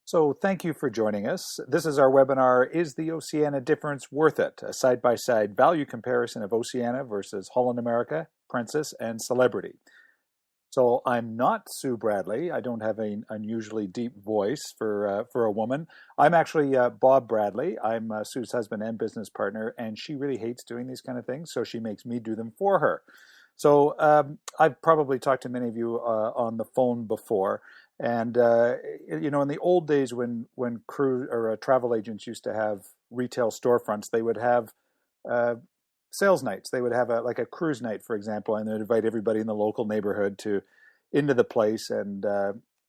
So thank you for joining us. This is our webinar, Is the Oceania Difference Worth It? A side-by-side value comparison of Oceania versus Holland America, Princess, and Celebrity. So I'm not Sue Bradley. I don't have an unusually deep voice for a woman. I'm actually Bob Bradley. I'm Sue's husband and business partner, and she really hates doing these kind of things, so she makes me do them for her. So I've probably talked to many of you on the phone before. And you know, in the old days when cruise or travel agents used to have retail storefronts, they would have sales nights. They would have like a cruise night, for example, and they'd invite everybody in the local neighborhood into the place, and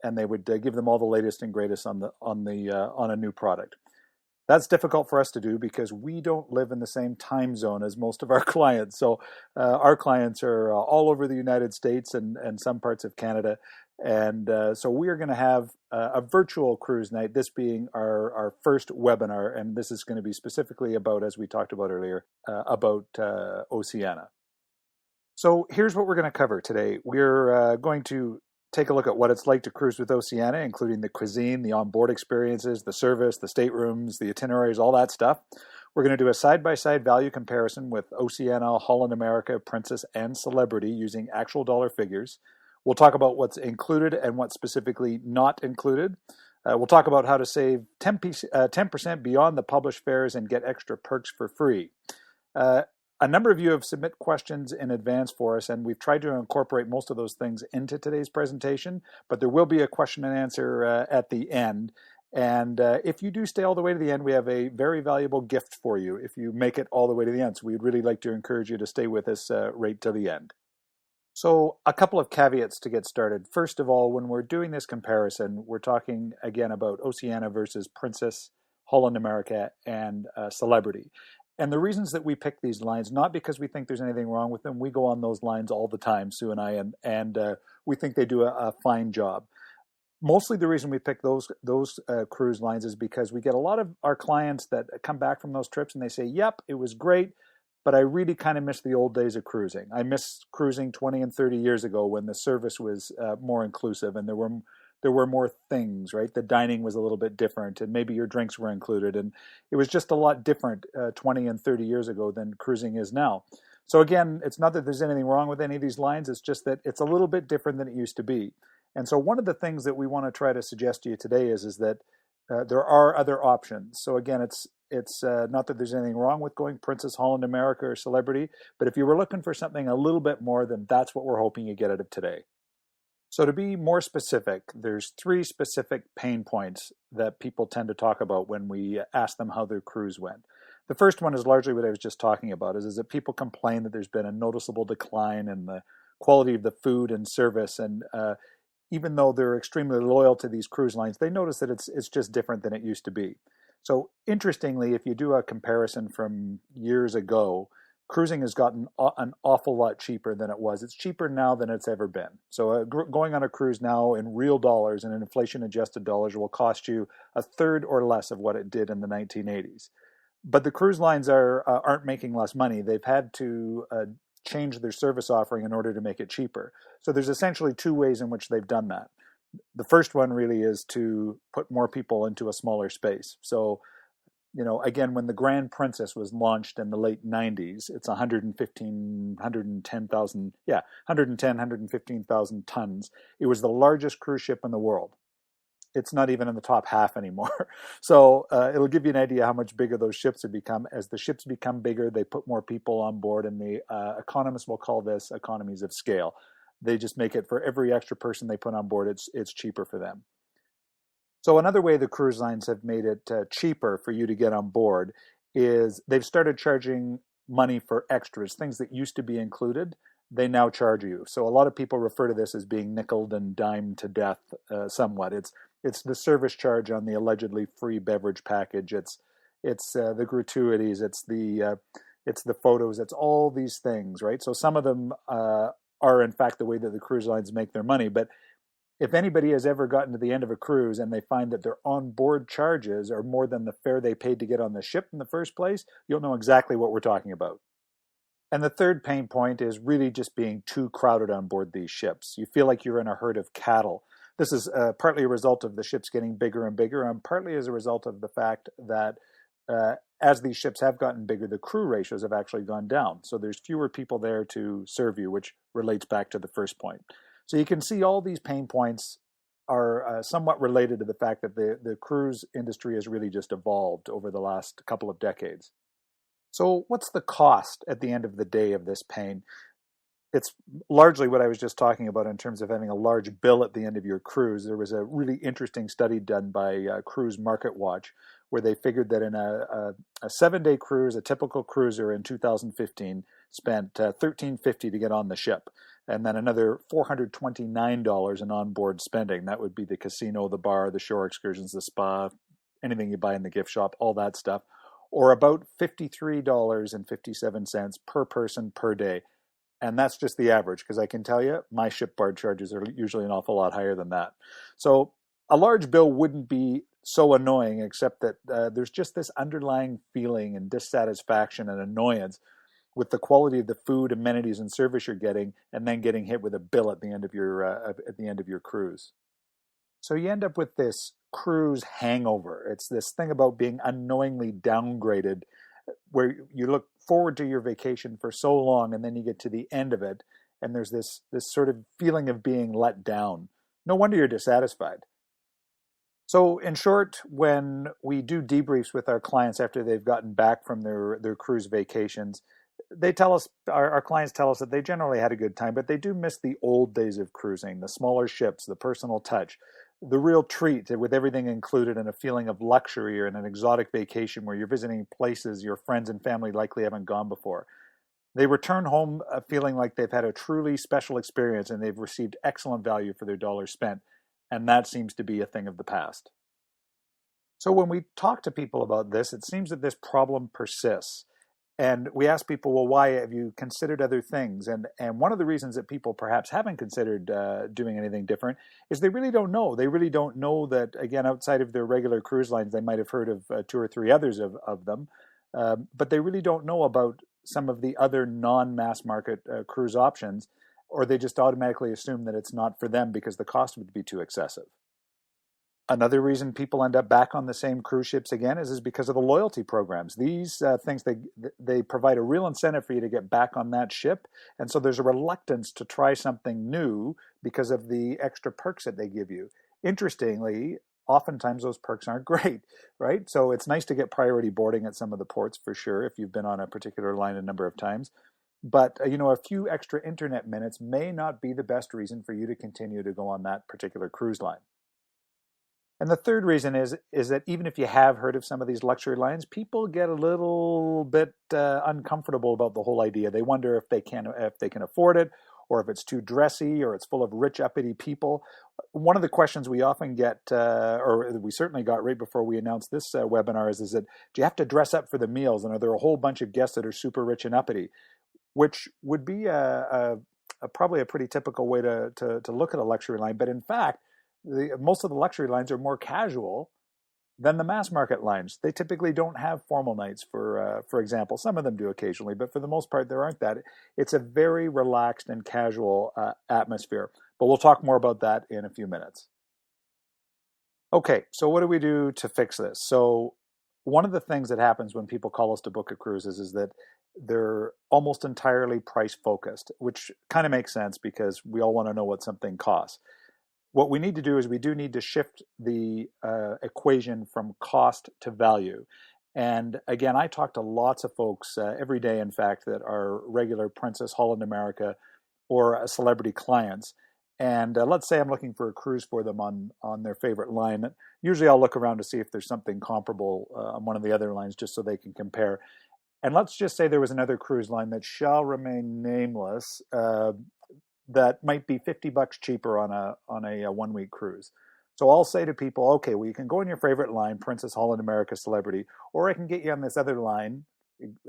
they would give them all the latest and greatest on a new product. That's difficult for us to do because we don't live in the same time zone as most of our clients. So our clients are all over the United States and some parts of Canada. And so we are going to have a virtual cruise night, this being our first webinar. And this is going to be specifically about, as we talked about earlier, about Oceania. So here's what we're going to cover today. We're going to take a look at what it's like to cruise with Oceania, including the cuisine, the onboard experiences, the service, the staterooms, the itineraries, all that stuff. We're going to do a side-by-side value comparison with Oceania, Holland America, Princess, and Celebrity using actual dollar figures. We'll talk about what's included and what's specifically not included. We'll talk about how to save 10% beyond the published fares and get extra perks for free. A number of you have submitted questions in advance for us, and we've tried to incorporate most of those things into today's presentation, but there will be a question and answer at the end. And if you do stay all the way to the end, we have a very valuable gift for you if you make it all the way to the end. So we'd really like to encourage you to stay with us right to the end. So a couple of caveats to get started. First of all, when we're doing this comparison, we're talking again about Oceania versus Princess, Holland America, and Celebrity. And the reasons that we pick these lines, not because we think there's anything wrong with them. We go on those lines all the time, Sue and I, and we think they do a fine job. Mostly the reason we pick those cruise lines is because we get a lot of our clients that come back from those trips and they say, yep, it was great, but I really kind of miss the old days of cruising. I miss cruising 20 and 30 years ago when the service was more inclusive and there were more things, right? The dining was a little bit different and maybe your drinks were included. And it was just a lot different 20 and 30 years ago than cruising is now. So again, it's not that there's anything wrong with any of these lines. It's just that it's a little bit different than it used to be. And so one of the things that we want to try to suggest to you today is that there are other options. So again, it's not that there's anything wrong with going Princess, Holland America, or Celebrity, but if you were looking for something a little bit more, then that's what we're hoping you get out of today. So to be more specific, there's 3 specific pain points that people tend to talk about when we ask them how their cruise went. The first one is largely what I was just talking about, is that people complain that there's been a noticeable decline in the quality of the food and service, and even though they're extremely loyal to these cruise lines, they notice that it's just different than it used to be. So interestingly, if you do a comparison from years ago, cruising has gotten an awful lot cheaper than it was. It's cheaper now than it's ever been. So going on a cruise now in real dollars and in inflation-adjusted dollars will cost you a third or less of what it did in the 1980s. But the cruise lines aren't making less money. They've had to change their service offering in order to make it cheaper. So there's essentially 2 ways in which they've done that. The first one really is to put more people into a smaller space. So you know, again, when the Grand Princess was launched in the late 90s, it's 115,000 tons. It was the largest cruise ship in the world. It's not even in the top half anymore. So it'll give you an idea how much bigger those ships have become. As the ships become bigger, they put more people on board, and the economists will call this economies of scale. They just make it for every extra person they put on board, it's cheaper for them. So another way the cruise lines have made it cheaper for you to get on board is they've started charging money for extras, things that used to be included, they now charge you. So a lot of people refer to this as being nickeled and dimed to death somewhat. It's the service charge on the allegedly free beverage package. It's the gratuities. It's the photos. It's all these things, right? So some of them are in fact the way that the cruise lines make their money, but if anybody has ever gotten to the end of a cruise and they find that their onboard charges are more than the fare they paid to get on the ship in the first place, you'll know exactly what we're talking about. And the third pain point is really just being too crowded on board these ships. You feel like you're in a herd of cattle. This is partly a result of the ships getting bigger and bigger, and partly as a result of the fact that as these ships have gotten bigger, the crew ratios have actually gone down. So there's fewer people there to serve you, which relates back to the first point. So you can see all these pain points are somewhat related to the fact that the cruise industry has really just evolved over the last couple of decades. So what's the cost at the end of the day of this pain? It's largely what I was just talking about in terms of having a large bill at the end of your cruise. There was a really interesting study done by Cruise Market Watch where they figured that in a 7-day cruise, a typical cruiser in 2015 spent $1,350 to get on the ship, and then another $429 in onboard spending. That would be the casino, the bar, the shore excursions, the spa, anything you buy in the gift shop, all that stuff, or about $53.57 per person per day. And that's just the average, because I can tell you my shipboard charges are usually an awful lot higher than that. So a large bill wouldn't be so annoying, except that there's just this underlying feeling and dissatisfaction and annoyance with the quality of the food, amenities, and service you're getting, and then getting hit with a bill at the end of your cruise. So you end up with this cruise hangover. It's this thing about being unknowingly downgraded, where you look forward to your vacation for so long, and then you get to the end of it, and there's this sort of feeling of being let down. No wonder you're dissatisfied. So in short, when we do debriefs with our clients after they've gotten back from their cruise vacations, they tell us, our clients tell us that they generally had a good time, but they do miss the old days of cruising, the smaller ships, the personal touch, the real treat with everything included, and a feeling of luxury or an exotic vacation where you're visiting places your friends and family likely haven't gone before. They return home feeling like they've had a truly special experience and they've received excellent value for their dollars spent. And that seems to be a thing of the past. So when we talk to people about this, it seems that this problem persists. And we ask people, well, why have you considered other things? And one of the reasons that people perhaps haven't considered doing anything different is they really don't know. They really don't know that, again, outside of their regular cruise lines, they might have heard of 2 or 3 others of them, but they really don't know about some of the other non-mass market cruise options, or they just automatically assume that it's not for them because the cost would be too excessive. Another reason people end up back on the same cruise ships again is because of the loyalty programs. These things, they provide a real incentive for you to get back on that ship. And so there's a reluctance to try something new because of the extra perks that they give you. Interestingly, oftentimes those perks aren't great, right? So it's nice to get priority boarding at some of the ports for sure if you've been on a particular line a number of times. But a few extra internet minutes may not be the best reason for you to continue to go on that particular cruise line. And the third reason is that even if you have heard of some of these luxury lines, people get a little bit uncomfortable about the whole idea. They wonder if they can afford it, or if it's too dressy, or it's full of rich, uppity people. One of the questions we often get, or we certainly got right before we announced this webinar, is that do you have to dress up for the meals? And are there a whole bunch of guests that are super rich and uppity? Which would be probably a pretty typical way to look at a luxury line. But in fact, most of the luxury lines are more casual than the mass market lines. They typically don't have formal nights, for example. Some of them do occasionally, but for the most part, there aren't that. It's a very relaxed and casual atmosphere. But we'll talk more about that in a few minutes. Okay, so what do we do to fix this? So one of the things that happens when people call us to book a cruise is that they're almost entirely price focused, which kind of makes sense because we all want to know what something costs. What we need to do is we do need to shift the equation from cost to value. And again, I talk to lots of folks every day, in fact, that are regular Princess, Holland America, or celebrity clients. And let's say I'm looking for a cruise for them on their favorite line. Usually I'll look around to see if there's something comparable on one of the other lines just so they can compare. And let's just say there was another cruise line that shall remain nameless that might be $50 cheaper on a 1-week cruise. So I'll say to people, okay, well, you can go on your favorite line, Princess, Holland America, Celebrity, or I can get you on this other line,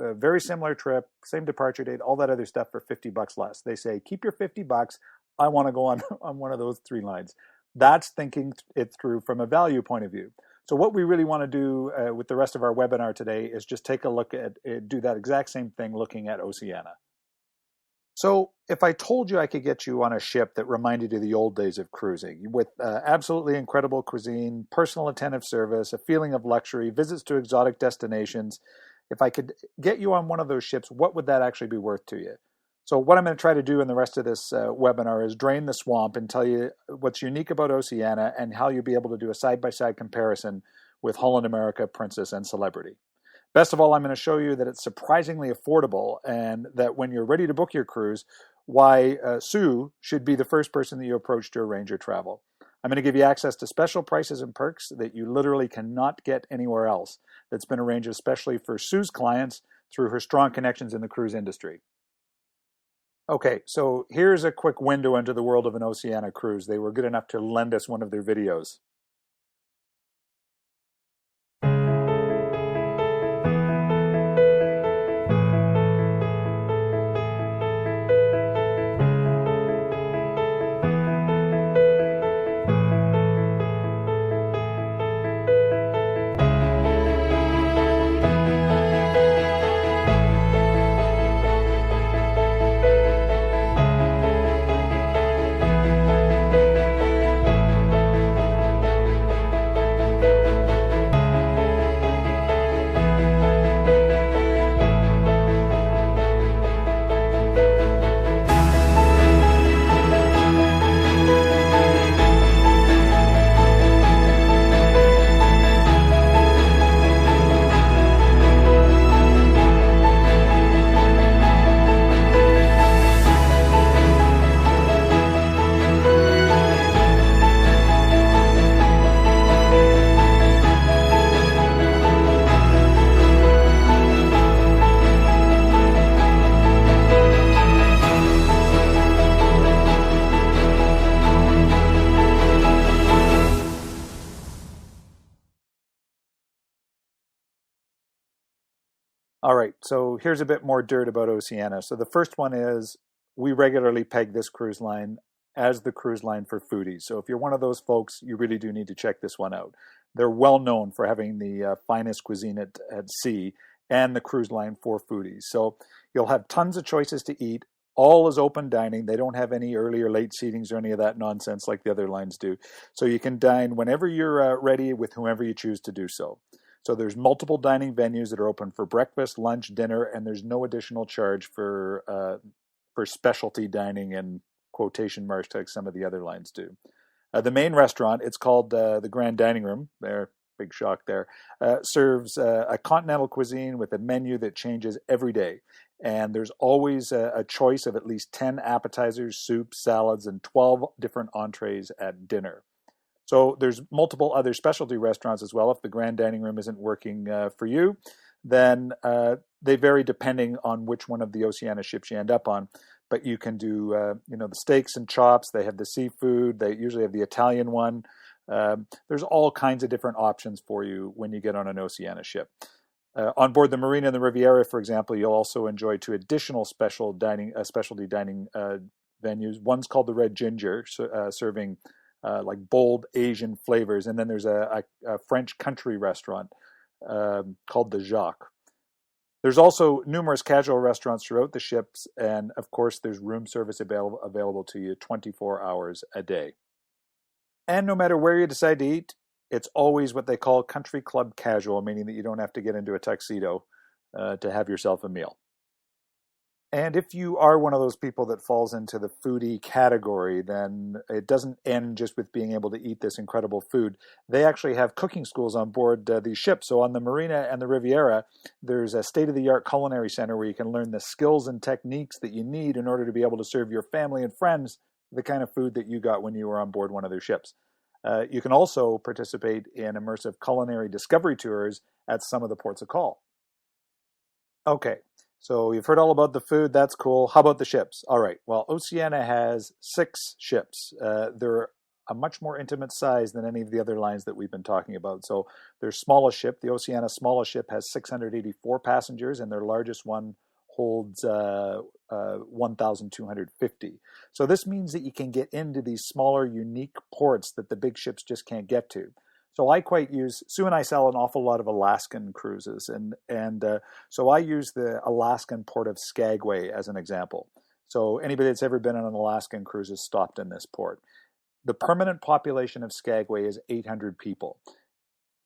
a very similar trip, same departure date, all that other stuff for $50 less. They say, keep your $50. I want to go on one of those 3 lines. That's thinking it through from a value point of view. So what we really want to do with the rest of our webinar today is just take a look at, do that exact same thing looking at Oceania. So, if I told you I could get you on a ship that reminded you of the old days of cruising, with absolutely incredible cuisine, personal attentive service, a feeling of luxury, visits to exotic destinations, if I could get you on one of those ships, what would that actually be worth to you? So, what I'm going to try to do in the rest of this webinar is drain the swamp and tell you what's unique about Oceania and how you'll be able to do a side by side comparison with Holland America, Princess, and Celebrity. Best of all, I'm going to show you that it's surprisingly affordable and that when you're ready to book your cruise, why Sue should be the first person that you approach to arrange your travel. I'm going to give you access to special prices and perks that you literally cannot get anywhere else, that's been arranged especially for Sue's clients through her strong connections in the cruise industry. Okay, so here's a quick window into the world of an Oceania cruise. They were good enough to lend us one of their videos. All right, so here's a bit more dirt about Oceania. So the first one is we regularly peg this cruise line as the cruise line for foodies. So if you're one of those folks, you really do need to check this one out. They're well known for having the finest cuisine at sea and the cruise line for foodies. So you'll have tons of choices to eat. All is open dining. They don't have any early or late seatings or any of that nonsense like the other lines do. So you can dine whenever you're ready with whomever you choose to do so. So there's multiple dining venues that are open for breakfast, lunch, dinner, and there's no additional charge for specialty dining and quotation marks like some of the other lines do. The main restaurant, it's called the Grand Dining Room. There, big shock there. Serves a continental cuisine with a menu that changes every day. And there's always a choice of at least 10 appetizers, soups, salads, and 12 different entrees at dinner. So there's multiple other specialty restaurants as well. If the Grand Dining Room isn't working for you, then they vary depending on which one of the Oceania ships you end up on. But you can do, the steaks and chops. They have the seafood. They usually have the Italian one. There's all kinds of different options for you when you get on an Oceania ship. On board the Marina and the Riviera, for example, you'll also enjoy two additional specialty dining venues. One's called the Red Ginger, serving like bold Asian flavors. And then there's a French country restaurant called the Jacques. There's also numerous casual restaurants throughout the ships. And of course, there's room service available to you 24 hours a day. And no matter where you decide to eat, it's always what they call country club casual, meaning that you don't have to get into a tuxedo to have yourself a meal. And if you are one of those people that falls into the foodie category, then it doesn't end just with being able to eat this incredible food. They actually have cooking schools on board these ships. So on the Marina and the Riviera, there's a state-of-the-art culinary center where you can learn the skills and techniques that you need in order to be able to serve your family and friends the kind of food that you got when you were on board one of their ships. You can also participate in immersive culinary discovery tours at some of the ports of call. Okay. So you've heard all about the food. That's cool. How about the ships? All right. Well, Oceania has 6 ships. They're a much more intimate size than any of the other lines that we've been talking about. So their smallest ship, the Oceania smallest ship, has 684 passengers, and their largest one holds 1,250. So this means that you can get into these smaller, unique ports that the big ships just can't get to. So Sue and I sell an awful lot of Alaskan cruises, and so I use the Alaskan port of Skagway as an example. So anybody that's ever been on an Alaskan cruise has stopped in this port. The permanent population of Skagway is 800 people.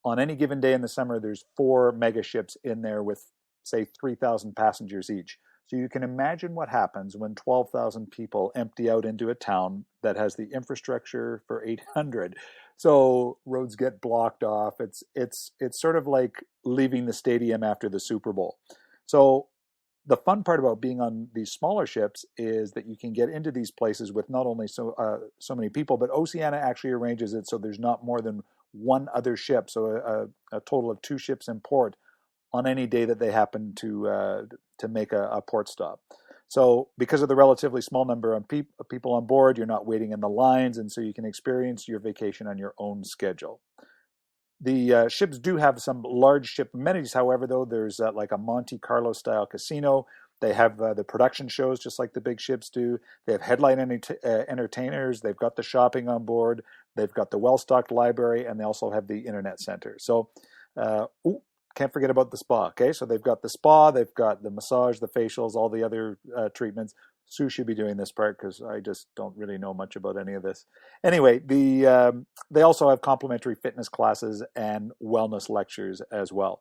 On any given day in the summer, there's 4 mega ships in there with, say, 3,000 passengers each. So you can imagine what happens when 12,000 people empty out into a town that has the infrastructure for 800. So roads get blocked off. It's sort of like leaving the stadium after the Super Bowl. So the fun part about being on these smaller ships is that you can get into these places with not only so many people, but Oceania actually arranges it so there's not more than one other ship, so a total of 2 ships in port on any day that they happen to make a port stop. So because of the relatively small number of people on board, you're not waiting in the lines, and so you can experience your vacation on your own schedule. The ships do have some large ship amenities, however, though. There's like a Monte Carlo style casino. They have the production shows just like the big ships do. They have headline entertainers. They've got the shopping on board. They've got the well-stocked library, and they also have the internet center. So, can't forget about the spa, okay? So they've got the spa, they've got the massage, the facials, all the other treatments. Sue should be doing this part because I just don't really know much about any of this. Anyway, they also have complimentary fitness classes and wellness lectures as well.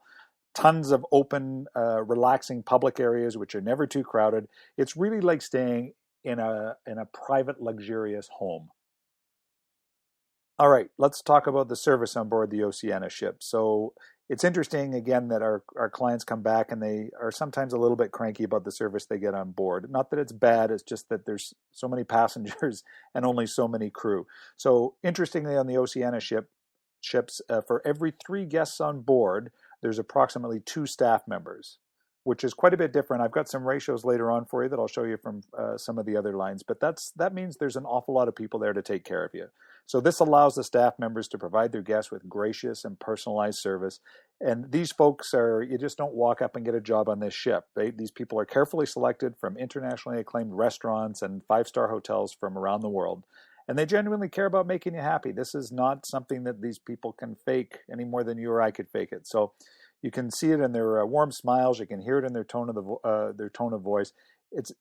Tons of open, relaxing public areas which are never too crowded. It's really like staying in a private, luxurious home. All right, let's talk about the service on board the Oceania ship. So it's interesting, again, that our clients come back and they are sometimes a little bit cranky about the service they get on board. Not that it's bad, it's just that there's so many passengers and only so many crew. So interestingly, on the Oceania ships, for every 3 guests on board, there's approximately 2 staff members, which is quite a bit different. I've got some ratios later on for you that I'll show you from some of the other lines, but that means there's an awful lot of people there to take care of you. So this allows the staff members to provide their guests with gracious and personalized service. And these folks you just don't walk up and get a job on this ship. These people are carefully selected from internationally acclaimed restaurants and 5-star hotels from around the world. And they genuinely care about making you happy. This is not something that these people can fake any more than you or I could fake it. So you can see it in their warm smiles. You can hear it in their tone of voice.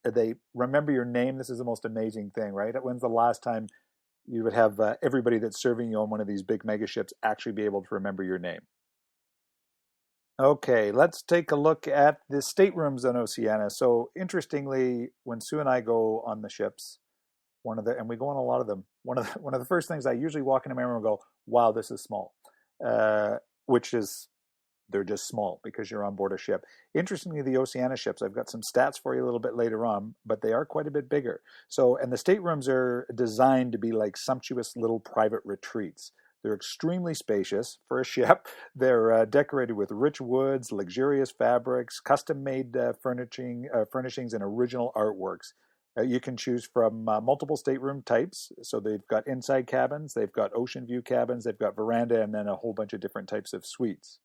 They remember your name. This is the most amazing thing, right? When's the last time you would have everybody that's serving you on one of these big mega ships actually be able to remember your name? Okay, let's take a look at the staterooms on Oceania. So interestingly, when Sue and I go on the ships, and we go on a lot of them, one of the first things I usually walk in a mirror and go, wow, this is small, which is, they're just small because you're on board a ship. Interestingly, the Oceania ships, I've got some stats for you a little bit later on, but they are quite a bit bigger. So, and the staterooms are designed to be like sumptuous little private retreats. They're extremely spacious for a ship. They're decorated with rich woods, luxurious fabrics, custom-made furnishings, and original artworks. You can choose from multiple stateroom types. So they've got inside cabins, they've got ocean view cabins, they've got veranda, and then a whole bunch of different types of suites.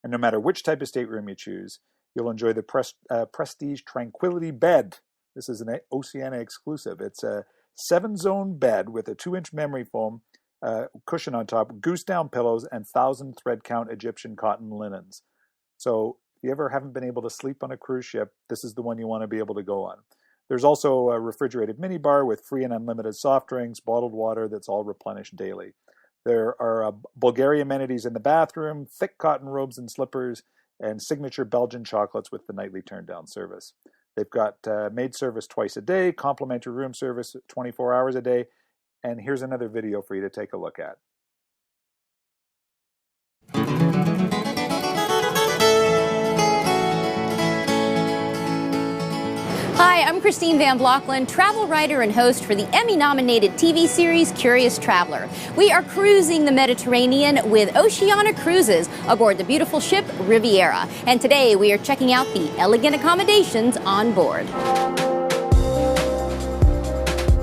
And no matter which type of stateroom you choose, you'll enjoy the Prestige Tranquility Bed. This is an Oceania exclusive. It's a 7-zone bed with a 2-inch memory foam cushion on top, goose down pillows, and 1,000 thread count Egyptian cotton linens. So if you ever haven't been able to sleep on a cruise ship, this is the one you want to be able to go on. There's also a refrigerated minibar with free and unlimited soft drinks, bottled water that's all replenished daily. There are Bulgarian amenities in the bathroom, thick cotton robes and slippers, and signature Belgian chocolates with the nightly turn-down service. They've got maid service twice a day, complimentary room service 24 hours a day, and here's another video for you to take a look at. Hi, I'm Christine Van Blockland, travel writer and host for the Emmy-nominated TV series Curious Traveler. We are cruising the Mediterranean with Oceania Cruises aboard the beautiful ship Riviera. And today we are checking out the elegant accommodations on board.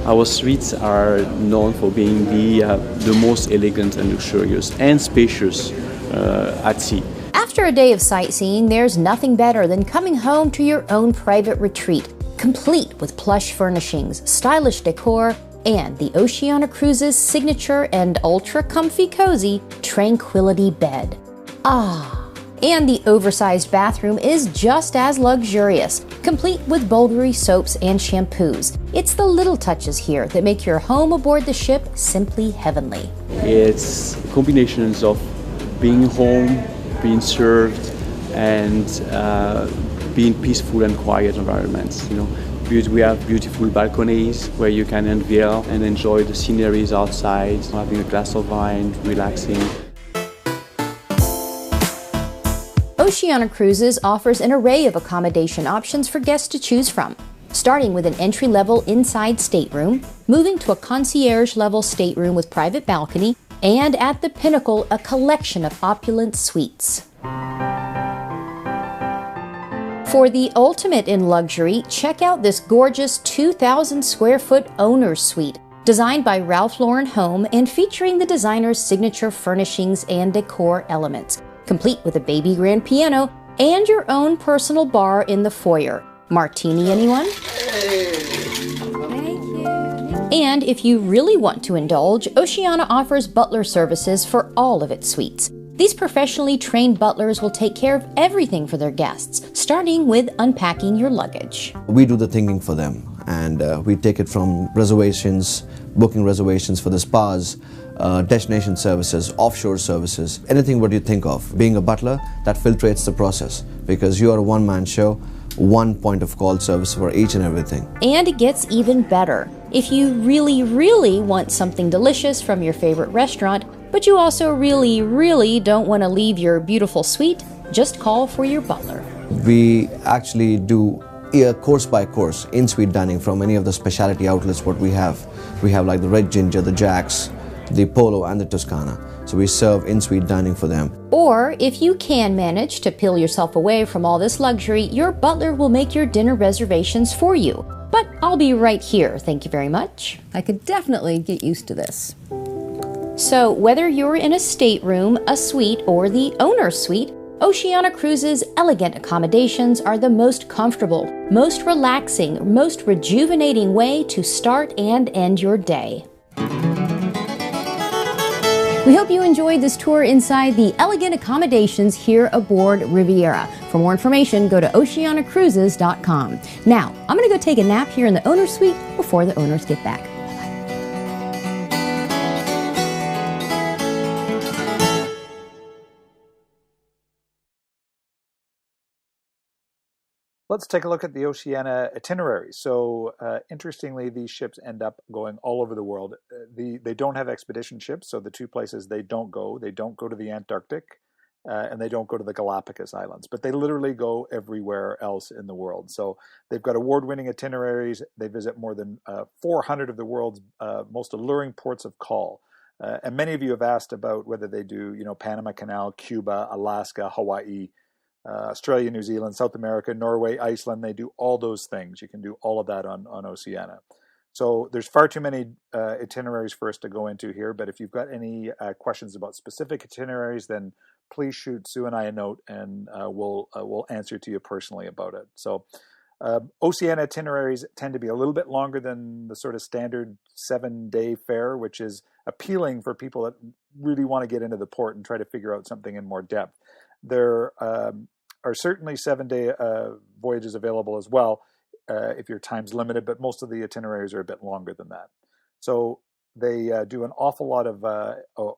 Our suites are known for being the most elegant and luxurious and spacious at sea. After a day of sightseeing, there's nothing better than coming home to your own private retreat, complete with plush furnishings, stylish decor, and the Oceania Cruises' signature and ultra-comfy cozy Tranquility Bed. Ah! And the oversized bathroom is just as luxurious, complete with Bulgari soaps and shampoos. It's the little touches here that make your home aboard the ship simply heavenly. It's combinations of being home, being served, and being peaceful and quiet environments. We have beautiful balconies where you can unveil and enjoy the sceneries outside, having a glass of wine, relaxing. Oceania Cruises offers an array of accommodation options for guests to choose from, starting with an entry-level inside stateroom, moving to a concierge-level stateroom with private balcony, and at the pinnacle, a collection of opulent suites. For the ultimate in luxury, check out this gorgeous 2,000 square foot owner's suite, designed by Ralph Lauren Home and featuring the designer's signature furnishings and decor elements, complete with a baby grand piano and your own personal bar in the foyer. Martini, anyone? Thank you. And if you really want to indulge, Oceania offers butler services for all of its suites. These professionally trained butlers will take care of everything for their guests, starting with unpacking your luggage. We do the thinking for them, and we take it from reservations, booking reservations for the spas, destination services, offshore services, anything what you think of. Being a butler, that filtrates the process because you are a one-man show, one point of call service for each and everything. And it gets even better. If you really, really want something delicious from your favorite restaurant, but you also really, really don't want to leave your beautiful suite, just call for your butler. We actually do course by course in-suite dining from any of the specialty outlets what we have. We have like the Red Ginger, the Jacks, the Polo and the Toscana. So we serve in-suite dining for them. Or if you can manage to peel yourself away from all this luxury, your butler will make your dinner reservations for you. But I'll be right here, thank you very much. I could definitely get used to this. So whether you're in a stateroom, a suite, or the owner's suite, Oceania Cruises' elegant accommodations are the most comfortable, most relaxing, most rejuvenating way to start and end your day. We hope you enjoyed this tour inside the elegant accommodations here aboard Riviera. For more information, go to oceaniacruises.com. Now, I'm going to go take a nap here in the owner's suite before the owners get back. Let's take a look at the Oceania Itineraries. So, interestingly, these ships end up going all over the world. They don't have expedition ships, so the two places they don't go to the Antarctic, and they don't go to the Galapagos Islands, but they literally go everywhere else in the world. So they've got award-winning itineraries. They visit more than 400 of the world's most alluring ports of call. And many of you have asked about whether they do, Panama Canal, Cuba, Alaska, Hawaii, Australia, New Zealand, South America, Norway, Iceland. They do all those things. You can do all of that on Oceania. So there's far too many itineraries for us to go into here, but if you've got any questions about specific itineraries, then please shoot Sue and I a note, and we'll answer to you personally about it. So Oceania itineraries tend to be a little bit longer than the sort of standard 7-day fare, which is appealing for people that really want to get into the port and try to figure out something in more depth. There are certainly 7-day voyages available as well if your time's limited, but most of the itineraries are a bit longer than that. So they do an awful lot of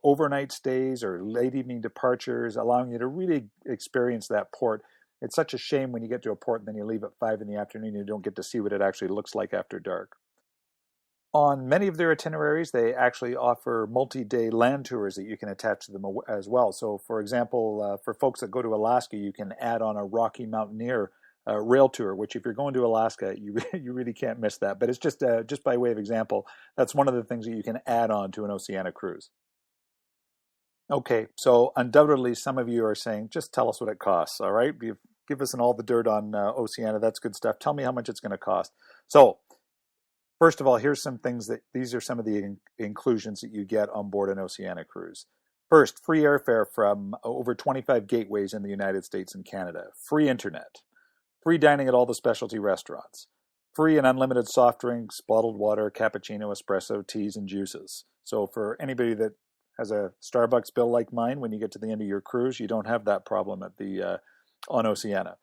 overnight stays or late evening departures, allowing you to really experience that port. It's such a shame when you get to a port and then you leave at 5 in the afternoon and you don't get to see what it actually looks like after dark. On many of their itineraries, they actually offer multi-day land tours that you can attach to them as well. So, for example, for folks that go to Alaska, you can add on a Rocky Mountaineer rail tour, which if you're going to Alaska, you really can't miss that. But it's just by way of example, that's one of the things that you can add on to an Oceania cruise. Okay, so undoubtedly some of you are saying, just tell us what it costs, all right? Give us all the dirt on Oceania, that's good stuff. Tell me how much it's going to cost. So, first of all, here's some things these are some of the inclusions that you get on board an Oceania cruise. First, free airfare from over 25 gateways in the United States and Canada. Free internet. Free dining at all the specialty restaurants. Free and unlimited soft drinks, bottled water, cappuccino, espresso, teas, and juices. So for anybody that has a Starbucks bill like mine, when you get to the end of your cruise, you don't have that problem at on Oceania.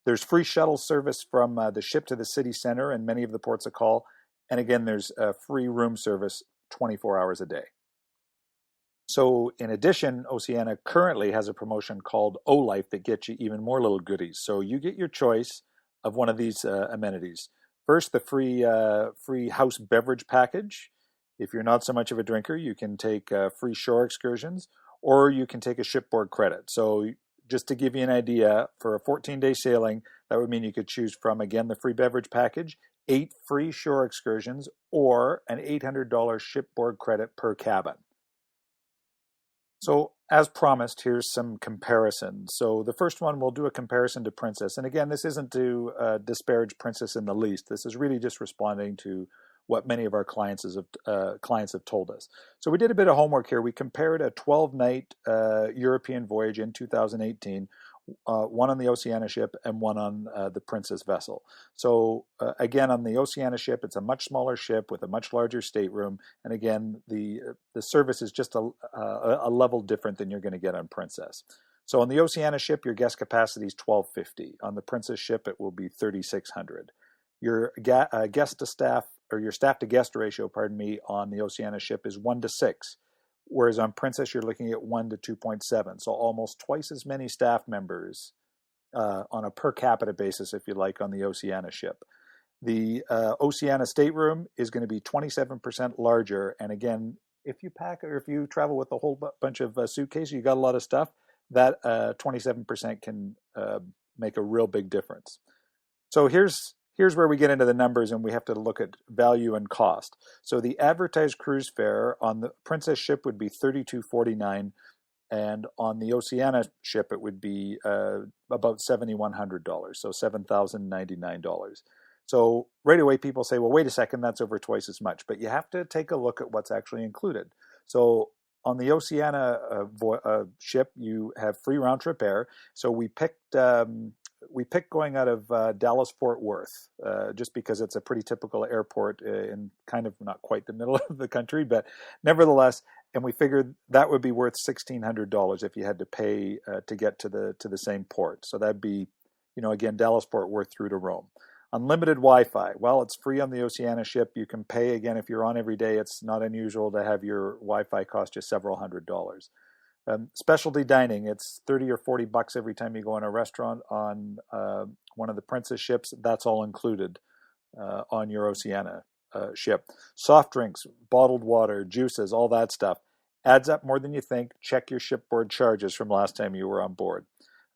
There's free shuttle service from the ship to the city center and many of the ports of call. And again, there's free room service 24 hours a day. So in addition, Oceania currently has a promotion called O-Life that gets you even more little goodies. So you get your choice of one of these amenities. First, the free house beverage package. If you're not so much of a drinker, you can take free shore excursions, or you can take a shipboard credit. So just to give you an idea, for a 14-day sailing, that would mean you could choose from, again, the free beverage package, 8 free shore excursions, or an $800 shipboard credit per cabin. So as promised, here's some comparisons. So the first one, we'll do a comparison to Princess. And again, this isn't to disparage Princess in the least. This is really just responding to what many of our clients have told us. So we did a bit of homework here. We compared a 12-night European voyage in 2018, one on the Oceania ship and one on the Princess vessel. So again, on the Oceania ship, it's a much smaller ship with a much larger stateroom. And again, the service is just a level different than you're going to get on Princess. So on the Oceania ship, your guest capacity is 1,250. On the Princess ship, it will be 3,600. Your guest to staff, or your staff to guest ratio, on the Oceania ship is 1 to 6. Whereas on Princess, you're looking at 1 to 2.7. So almost twice as many staff members on a per capita basis, if you like, on the Oceania ship. The Oceania stateroom is going to be 27% larger. And again, if you pack or if you travel with a whole bunch of suitcases, you got a lot of stuff, that 27% can make a real big difference. So here's where we get into the numbers, and we have to look at value and cost. So the advertised cruise fare on the Princess ship would be $3,249, and on the Oceania ship it would be about $7,100, so $7,099. So right away people say, well, wait a second, that's over twice as much. But you have to take a look at what's actually included. So on the Oceania ship, you have free round-trip air. So we picked going out of Dallas-Fort Worth just because it's a pretty typical airport in kind of not quite the middle of the country, but nevertheless, and we figured that would be worth $1,600 if you had to pay to get to the same port. So that'd be, again, Dallas-Fort Worth through to Rome. Unlimited Wi-Fi. Well, it's free on the Oceania ship. You can pay, again, if you're on every day. It's not unusual to have your Wi-Fi cost you several $100s. Specialty dining, it's $30 or $40 every time you go in a restaurant on one of the Princess ships. That's all included on your Oceania ship. Soft drinks, bottled water, juices, all that stuff adds up more than you think. Check your shipboard charges from last time you were on board.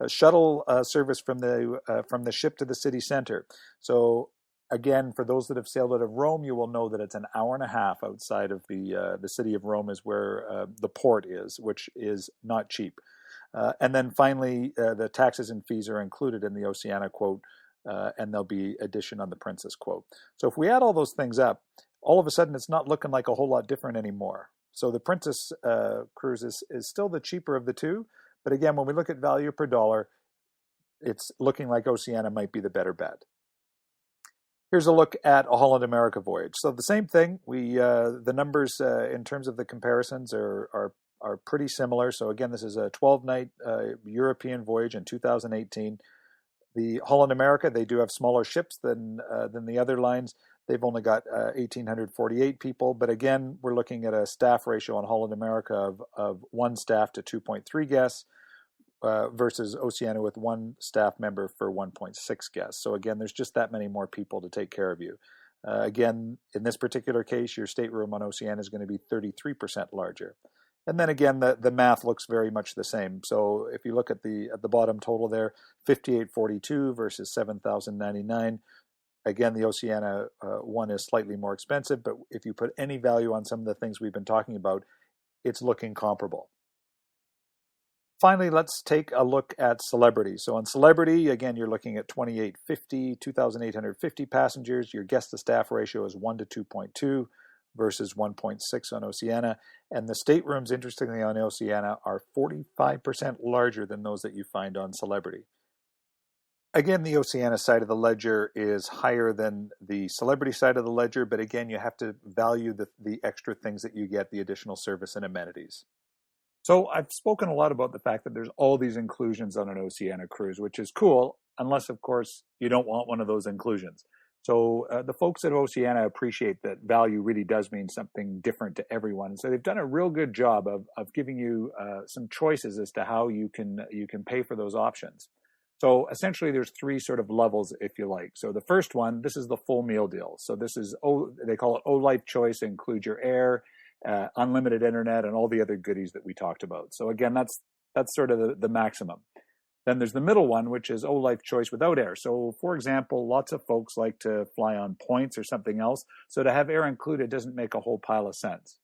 A shuttle service from the ship to the city center. So again, for those that have sailed out of Rome, you will know that it's an hour and a half outside of the city of Rome is where the port is, which is not cheap. And then finally, the taxes and fees are included in the Oceania quote, and there'll be addition on the Princess quote. So if we add all those things up, all of a sudden it's not looking like a whole lot different anymore. So the Princess cruise is still the cheaper of the two. But again, when we look at value per dollar, it's looking like Oceania might be the better bet. Here's a look at a Holland America voyage. So the same thing. The numbers in terms of the comparisons are pretty similar. So again, this is a 12-night European voyage in 2018. The Holland America, they do have smaller ships than the other lines. They've only got 1,848 people. But again, we're looking at a staff ratio on Holland America of 1 staff to 2.3 guests versus Oceania with 1 staff member for 1.6 guests. So again, there's just that many more people to take care of you. Again, in this particular case, your stateroom on Oceania is going to be 33% larger. And then again, the math looks very much the same. So if you look at the bottom total there, 5,842 versus 7,099. Again, the Oceania one is slightly more expensive, but if you put any value on some of the things we've been talking about, it's looking comparable. Finally, let's take a look at Celebrity. So on Celebrity, again, you're looking at 2,850 passengers. Your guest to staff ratio is 1 to 2.2 versus 1.6 on Oceania. And the staterooms, interestingly, on Oceania are 45% larger than those that you find on Celebrity. Again, the Oceania side of the ledger is higher than the Celebrity side of the ledger, but again, you have to value the extra things that you get, the additional service and amenities. So I've spoken a lot about the fact that there's all these inclusions on an Oceania cruise, which is cool. unless, of course, you don't want one of those inclusions. So the folks at Oceania appreciate that value really does mean something different to everyone. So they've done a real good job of giving you some choices as to how you can pay for those options. So essentially, there's three sort of levels, if you like. So the first one, this is the full meal deal. So this is, they call it O-Life Choice, include your air, unlimited internet, and all the other goodies that we talked about. So again, that's sort of the maximum. Then there's the middle one, which is O-Life Choice without air. So for example, lots of folks like to fly on points or something else. So to have air included doesn't make a whole pile of sense.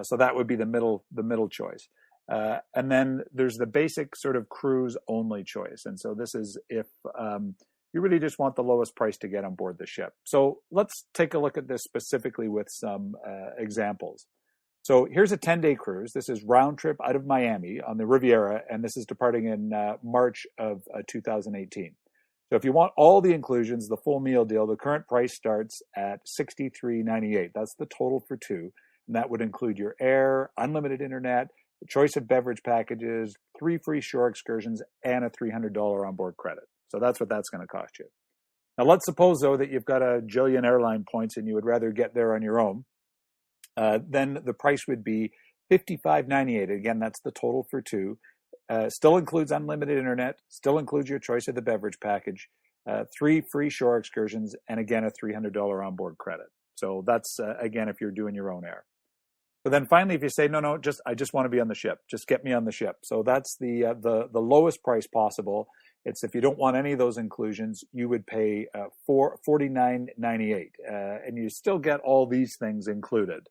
So that would be the middle choice. And then there's the basic sort of cruise only choice. And so this is if you really just want the lowest price to get on board the ship. So let's take a look at this specifically with some examples. So here's a 10-day cruise. This is round trip out of Miami on the Riviera, and this is departing in March of 2018. So if you want all the inclusions, the full meal deal, the current price starts at $63.98. That's the total for two, and that would include your air, unlimited internet, the choice of beverage packages, 3 free shore excursions, and a $300 onboard credit. So that's what that's going to cost you. Now let's suppose, though, that you've got a jillion airline points and you would rather get there on your own. Then the price would be $55.98. Again, that's the total for two. Still includes unlimited internet, still includes your choice of the beverage package, 3 free shore excursions, and again, a $300 onboard credit. So that's, again, if you're doing your own air. But then finally, if you say, no, I just want to be on the ship, just get me on the ship. So that's the lowest price possible. It's if you don't want any of those inclusions, you would pay $49.98, and you still get all these things included.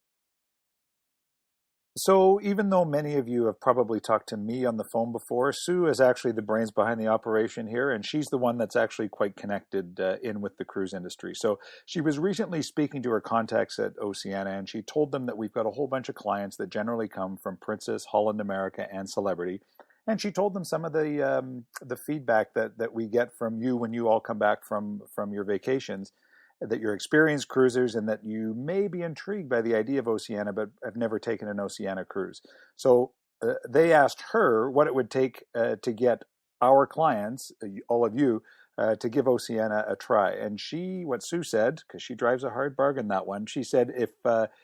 So even though many of you have probably talked to me on the phone before, Sue is actually the brains behind the operation here, and she's the one that's actually quite connected in with the cruise industry. So she was recently speaking to her contacts at Oceania, and she told them that we've got a whole bunch of clients that generally come from Princess, Holland America, and Celebrity. And she told them some of the feedback that we get from you when you all come back from your vacations, that you're experienced cruisers and that you may be intrigued by the idea of Oceania but have never taken an Oceania cruise. So they asked her what it would take to get our clients, all of you, to give Oceania a try. And what Sue said, because she drives a hard bargain, that one, she said if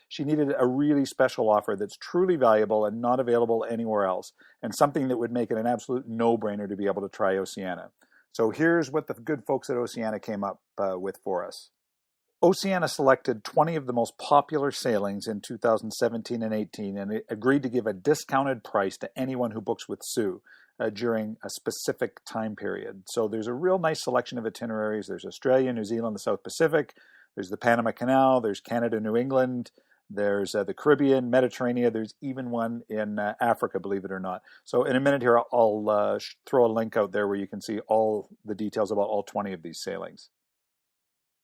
she needed a really special offer that's truly valuable and not available anywhere else, and something that would make it an absolute no-brainer to be able to try Oceania. So here's what the good folks at Oceania came up with for us. Oceania selected 20 of the most popular sailings in 2017 and 18 and agreed to give a discounted price to anyone who books with Sue during a specific time period. So there's a real nice selection of itineraries. There's Australia, New Zealand, the South Pacific. There's the Panama Canal. There's Canada, New England. There's the Caribbean, Mediterranean. There's even one in Africa, believe it or not. So in a minute here, I'll throw a link out there where you can see all the details about all 20 of these sailings.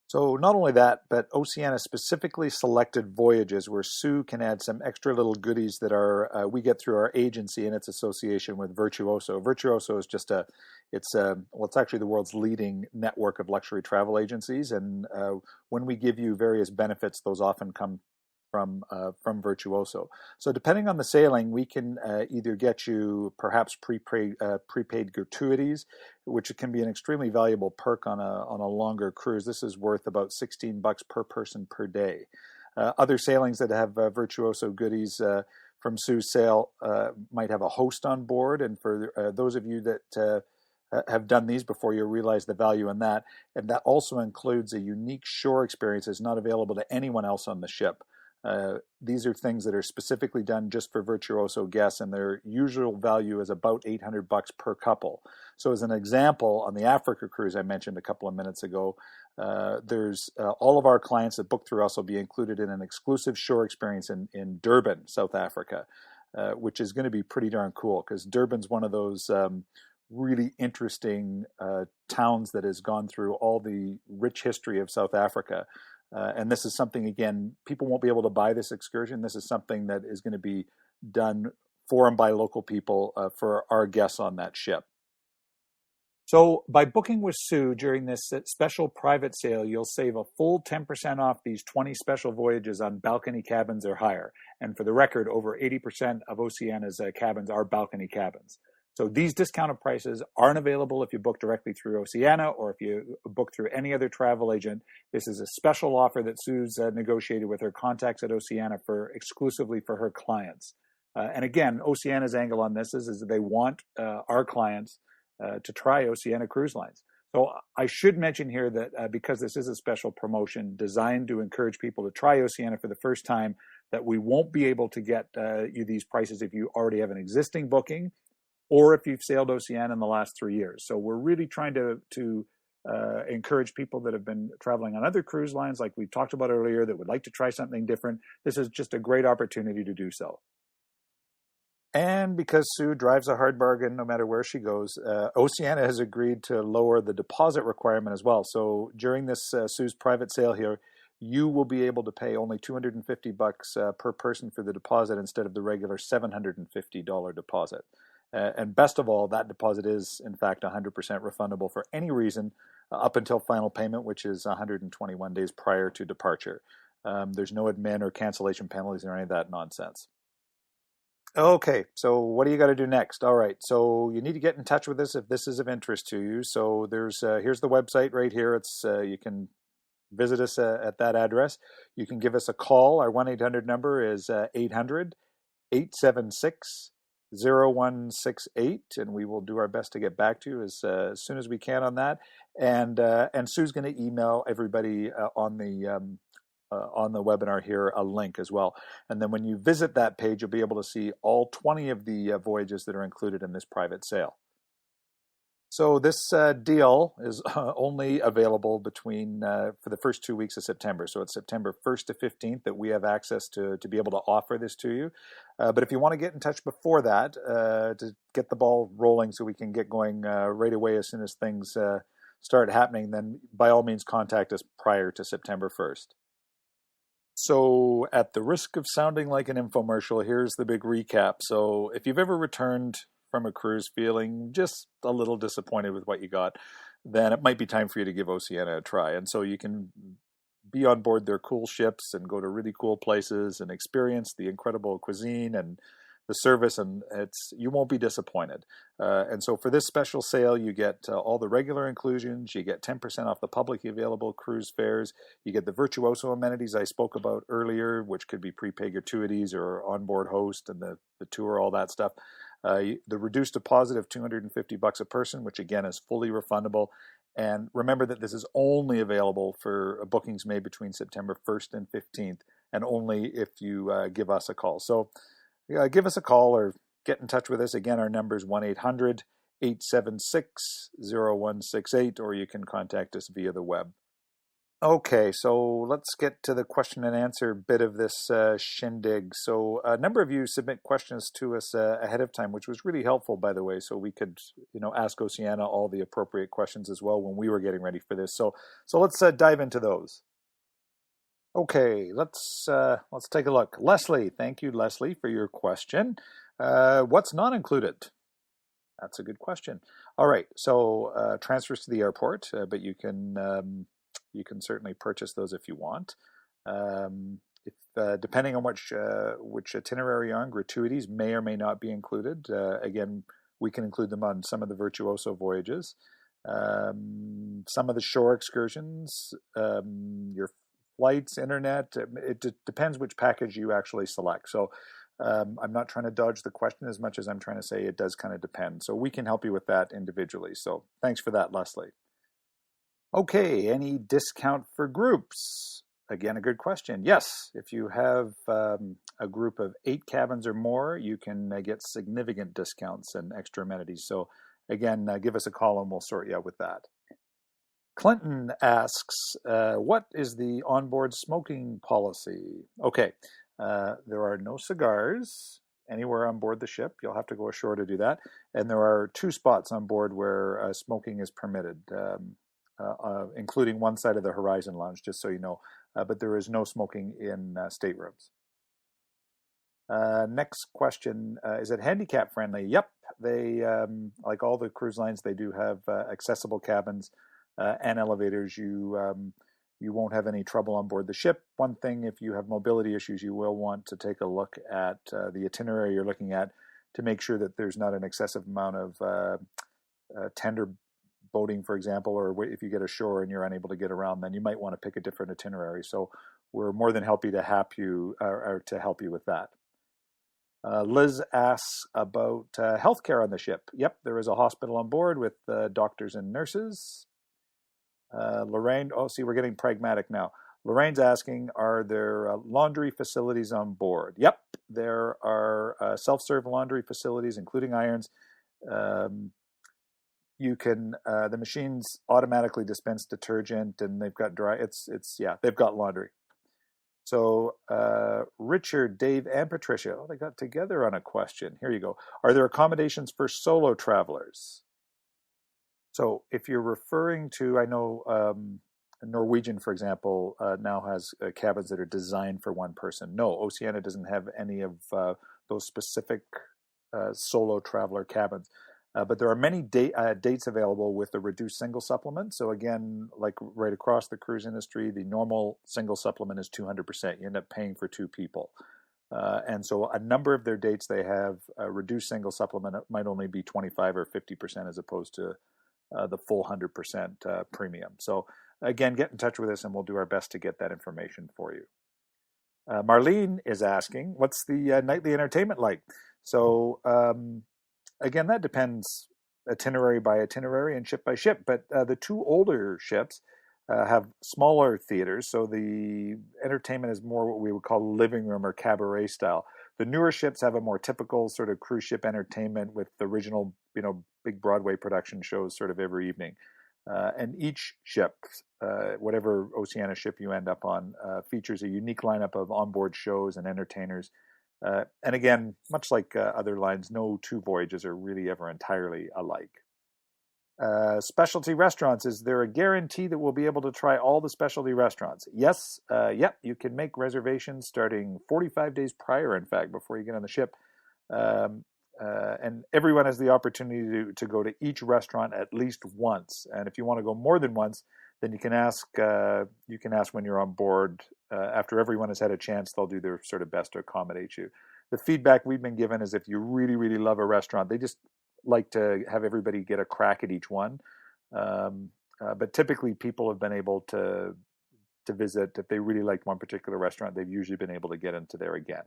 So not only that, but Oceania specifically selected voyages where Sue can add some extra little goodies that we get through our agency and its association with Virtuoso. Virtuoso is just it's actually the world's leading network of luxury travel agencies. And when we give you various benefits, those often come from Virtuoso. So depending on the sailing, we can either get you perhaps prepaid gratuities, which can be an extremely valuable perk on a longer cruise. This is worth about $16 per person per day. Other sailings that have Virtuoso goodies from Sue's sail might have a host on board, and for those of you that have done these before, you'll realize the value in that. And that also includes a unique shore experience that's not available to anyone else on the ship. These are things that are specifically done just for Virtuoso guests, and their usual value is about $800 per couple. So as an example, on the Africa cruise I mentioned a couple of minutes ago, there's all of our clients that book through us will be included in an exclusive shore experience in Durban, South Africa, which is going to be pretty darn cool because Durban's one of those really interesting towns that has gone through all the rich history of South Africa. And this is something, again, people won't be able to buy this excursion. This is something that is going to be done for and by local people for our guests on that ship. So by booking with Sue during this special private sale, you'll save a full 10% off these 20 special voyages on balcony cabins or higher. And for the record, over 80% of Oceania's cabins are balcony cabins. So these discounted prices aren't available if you book directly through Oceania or if you book through any other travel agent. This is a special offer that Sue's negotiated with her contacts at Oceania exclusively for her clients. And again, Oceania's angle on this is that they want our clients to try Oceania Cruise Lines. So I should mention here that because this is a special promotion designed to encourage people to try Oceania for the first time, that we won't be able to get you these prices if you already have an existing booking or if you've sailed Oceania in the last 3 years. So we're really trying to encourage people that have been traveling on other cruise lines, like we talked about earlier, that would like to try something different. This is just a great opportunity to do so. And because Sue drives a hard bargain no matter where she goes, Oceania has agreed to lower the deposit requirement as well. So during this Sue's private sale here, you will be able to pay only $250 per person for the deposit instead of the regular $750 deposit. And best of all, that deposit is, in fact, 100% refundable for any reason up until final payment, which is 121 days prior to departure. There's no admin or cancellation penalties or any of that nonsense. Okay, so what do you got to do next? All right, so you need to get in touch with us if this is of interest to you. So here's the website right here. It's you can visit us at that address. You can give us a call. Our 1-800 number is 800-876-0168, and we will do our best to get back to you as soon as we can on that. And Sue's going to email everybody on the webinar here a link as well. And then when you visit that page, you'll be able to see all 20 of the voyages that are included in this private sale. So this deal is only available for the first 2 weeks of September. So it's September 1st to 15th that we have access to be able to offer this to you. But if you want to get in touch before that, to get the ball rolling so we can get going right away as soon as things start happening, then by all means contact us prior to September 1st. So at the risk of sounding like an infomercial, here's the big recap. So if you've ever returned from a cruise feeling just a little disappointed with what you got, then it might be time for you to give Oceania a try. And so you can be on board their cool ships and go to really cool places and experience the incredible cuisine and the service, and you won't be disappointed. And so for this special sale, you get all the regular inclusions, you get 10% off the publicly available cruise fares, you get the Virtuoso amenities I spoke about earlier, which could be prepaid gratuities or onboard host and the tour, all that stuff. The reduced deposit of $250 a person, which again is fully refundable. And remember that this is only available for bookings made between September 1st and 15th, and only if you give us a call. So give us a call or get in touch with us. Again, our number is 1-800-876-0168, or you can contact us via the web. Okay, so let's get to the question and answer bit of this shindig. So a number of you submit questions to us ahead of time, which was really helpful, by the way, so we could, ask Oceania all the appropriate questions as well when we were getting ready for this. So let's dive into those. Okay, let's take a look. Leslie, thank you, Leslie, for your question. What's not included? That's a good question. All right, so transfers to the airport, but you can certainly purchase those if you want. Depending on which itinerary you're on, gratuities may or may not be included. Again, we can include them on some of the Virtuoso voyages. Some of the shore excursions, your flights, internet, it depends which package you actually select. So I'm not trying to dodge the question as much as I'm trying to say it does kind of depend. So we can help you with that individually. So thanks for that, Leslie. Okay, any discount for groups? Again, a good question. Yes, if you have a group of 8 cabins or more, you can get significant discounts and extra amenities. So again, give us a call and we'll sort you out with that. Clinton asks, what is the onboard smoking policy? Okay, there are no cigars anywhere on board the ship. You'll have to go ashore to do that. And there are 2 spots on board where smoking is permitted, including one side of the Horizon Lounge, just so you know. But there is no smoking in staterooms. Next question, is it handicap friendly? Yep, they, like all the cruise lines, they do have accessible cabins and elevators. You won't have any trouble on board the ship. One thing, if you have mobility issues, you will want to take a look at the itinerary you're looking at to make sure that there's not an excessive amount of tender boating, for example, or if you get ashore and you're unable to get around, then you might want to pick a different itinerary. So we're more than happy to help you with that. Liz asks about healthcare on the ship. Yep, there is a hospital on board with doctors and nurses. Lorraine, we're getting pragmatic now. Lorraine's asking, are there laundry facilities on board? Yep, there are self-serve laundry facilities, including irons. You can the machines automatically dispense detergent, and they've got they've got laundry. So Richard, Dave, and Patricia, they got together on a question. Here you go. Are there accommodations for solo travelers? So if you're referring to, I know Norwegian, for example, now has cabins that are designed for one person. No, Oceania doesn't have any of those specific solo traveler cabins. But there are many dates available with the reduced single supplement. So again, like right across the cruise industry, the normal single supplement is 200%. You end up paying for two people. And so a number of their dates, they have a reduced single supplement. It might only be 25 or 50% as opposed to the full 100% premium. So again, get in touch with us and we'll do our best to get that information for you. Marlene is asking, what's the nightly entertainment like? So again, that depends itinerary by itinerary and ship by ship, but the two older ships have smaller theaters, so the entertainment is more what we would call living room or cabaret style. The newer ships have a more typical sort of cruise ship entertainment with the original, big Broadway production shows sort of every evening. And each ship, whatever Oceania ship you end up on, features a unique lineup of onboard shows and entertainers. And again, much like other lines, no two voyages are really ever entirely alike. Specialty restaurants, is there a guarantee that we'll be able to try all the specialty restaurants? Yes, you can make reservations starting 45 days prior, in fact, before you get on the ship. And everyone has the opportunity to go to each restaurant at least once. And if you want to go more than once, then you can ask when you're on board. After everyone has had a chance, they'll do their sort of best to accommodate you. The feedback we've been given is if you really, really love a restaurant, they just like to have everybody get a crack at each one. But typically people have been able to visit. If they really liked one particular restaurant, they've usually been able to get into there again.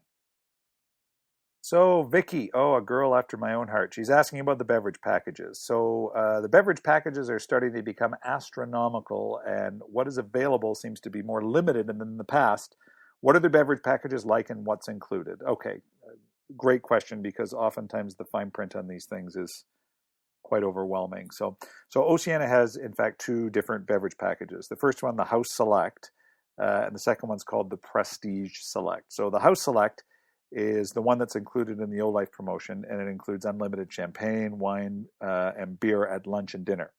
So Vicky, a girl after my own heart. She's asking about the beverage packages. So the beverage packages are starting to become astronomical, and what is available seems to be more limited than in the past. What are the beverage packages like, and what's included? Okay, great question, because oftentimes the fine print on these things is quite overwhelming. So Oceania has, in fact, two different beverage packages. The first one, the House Select, and the second one's called the Prestige Select. So the House Select is the one that's included in the O-Life promotion, and it includes unlimited champagne, wine, and beer at lunch and dinner.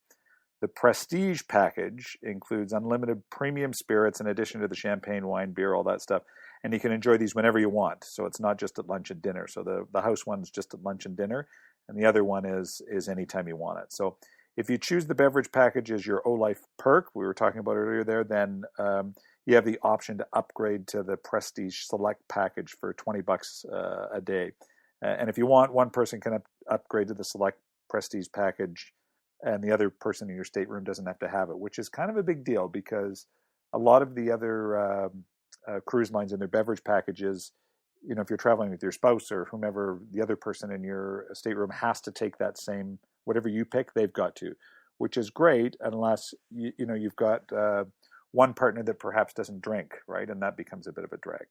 The Prestige package includes unlimited premium spirits in addition to the champagne, wine, beer, all that stuff, and you can enjoy these whenever you want. So it's not just at lunch and dinner. So the house one's just at lunch and dinner, and the other one is anytime you want it. So if you choose the beverage package as your O-Life perk, we were talking about earlier there, then you have the option to upgrade to the Prestige Select package for $20 a day. And if you want, one person can upgrade to the Select Prestige package, and the other person in your stateroom doesn't have to have it, which is kind of a big deal because a lot of the other cruise lines and their beverage packages, if you're traveling with your spouse or whomever, the other person in your stateroom has to take that same, whatever you pick, they've got to, which is great unless you've got one partner that perhaps doesn't drink, right? And that becomes a bit of a drag.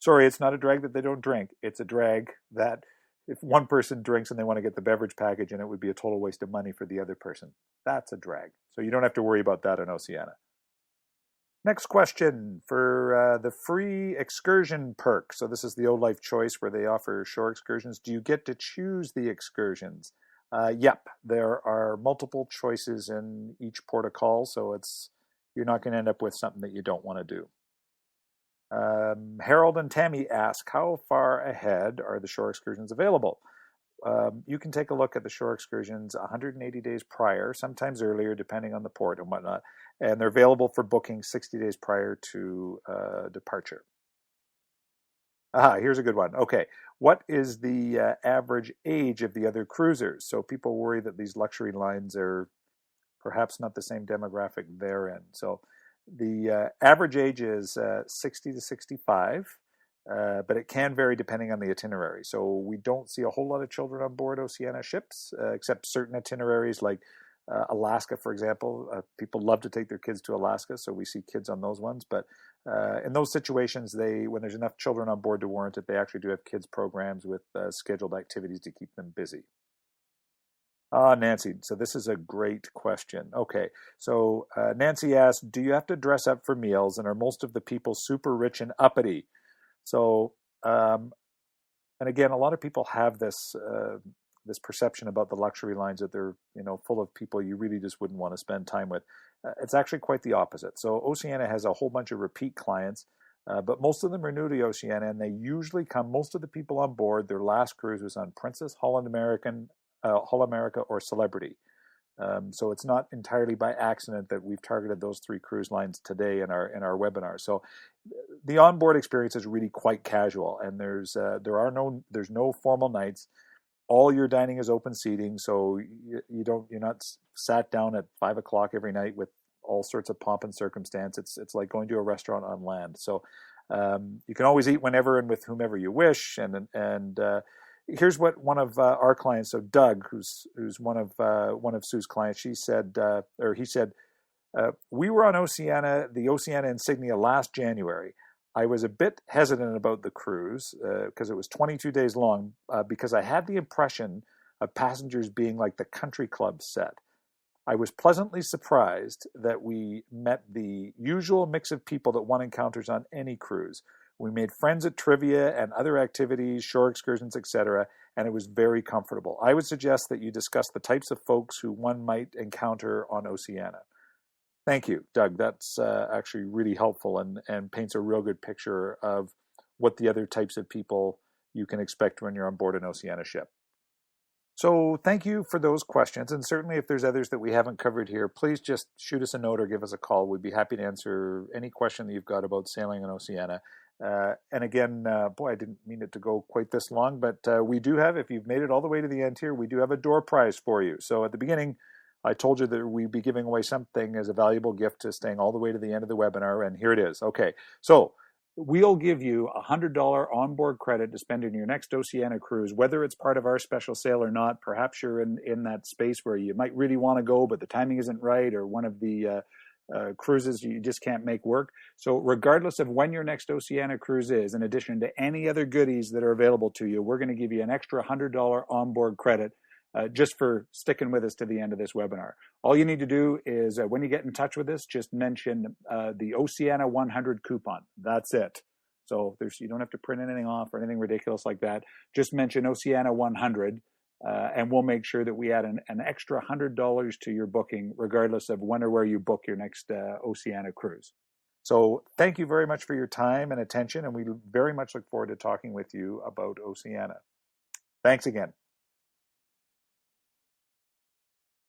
Sorry, it's not a drag that they don't drink. It's a drag that if one person drinks and they want to get the beverage package, and it would be a total waste of money for the other person. That's a drag. So you don't have to worry about that in Oceania. Next question for the free excursion perk. So this is the O-Life choice where they offer shore excursions. Do you get to choose the excursions? Yep, there are multiple choices in each port of call, so you're not going to end up with something that you don't want to do. Harold and Tammy ask, how far ahead are the shore excursions available? You can take a look at the shore excursions 180 days prior, sometimes earlier, depending on the port and whatnot. And they're available for booking 60 days prior to departure. Here's a good one. Okay. What is the average age of the other cruisers? So people worry that these luxury lines are perhaps not the same demographic they're in. So the average age is 60 to 65, but it can vary depending on the itinerary. So we don't see a whole lot of children on board Oceania ships, except certain itineraries like Alaska, for example. People love to take their kids to Alaska, so we see kids on those ones. But in those situations, when there's enough children on board to warrant it, they actually do have kids programs with scheduled activities to keep them busy. Nancy, so this is a great question. Okay, so Nancy asked, do you have to dress up for meals, and are most of the people super rich and uppity? So, and again, a lot of people have this this perception about the luxury lines that they're full of people you really just wouldn't want to spend time with. It's actually quite the opposite. So Oceania has a whole bunch of repeat clients, but most of them are new to Oceania, and they usually come. Most of the people on board, their last cruise was on Princess, Holland America, or Celebrity. So it's not entirely by accident that we've targeted those three cruise lines today in our webinar. So the onboard experience is really quite casual, and there's no formal nights. All your dining is open seating, so you're not sat down at 5 o'clock every night with all sorts of pomp and circumstance. It's like going to a restaurant on land. So you can always eat whenever and with whomever you wish. And here's what one of our clients, so Doug, who's one of Sue's clients, he said, we were on the Oceania Insignia last January. I was a bit hesitant about the cruise because it was 22 days long because I had the impression of passengers being like the country club set. I was pleasantly surprised that we met the usual mix of people that one encounters on any cruise. We made friends at trivia and other activities, shore excursions, etc., and it was very comfortable. I would suggest that you discuss the types of folks who one might encounter on Oceania. Thank you, Doug. That's actually really helpful and paints a real good picture of what the other types of people you can expect when you're on board an Oceania ship. So thank you for those questions. And certainly if there's others that we haven't covered here, please just shoot us a note or give us a call. We'd be happy to answer any question that you've got about sailing on Oceania. And again, boy, I didn't mean it to go quite this long, but we do have, if you've made it all the way to the end here, we do have a door prize for you. So at the beginning, I told you that we'd be giving away something as a valuable gift to staying all the way to the end of the webinar, and here it is. Okay, so we'll give you a $100 onboard credit to spend in your next Oceania cruise, whether it's part of our special sale or not. Perhaps you're in that space where you might really want to go, but the timing isn't right, or one of the cruises you just can't make work. So regardless of when your next Oceania cruise is, in addition to any other goodies that are available to you, we're going to give you an extra $100 onboard credit just for sticking with us to the end of this webinar. All you need to do is when you get in touch with us, just mention the Oceania 100 coupon. That's it. So you don't have to print anything off or anything ridiculous like that. Just mention Oceania 100 and we'll make sure that we add an extra $100 to your booking regardless of when or where you book your next Oceania cruise. So thank you very much for your time and attention, and we very much look forward to talking with you about Oceania. Thanks again.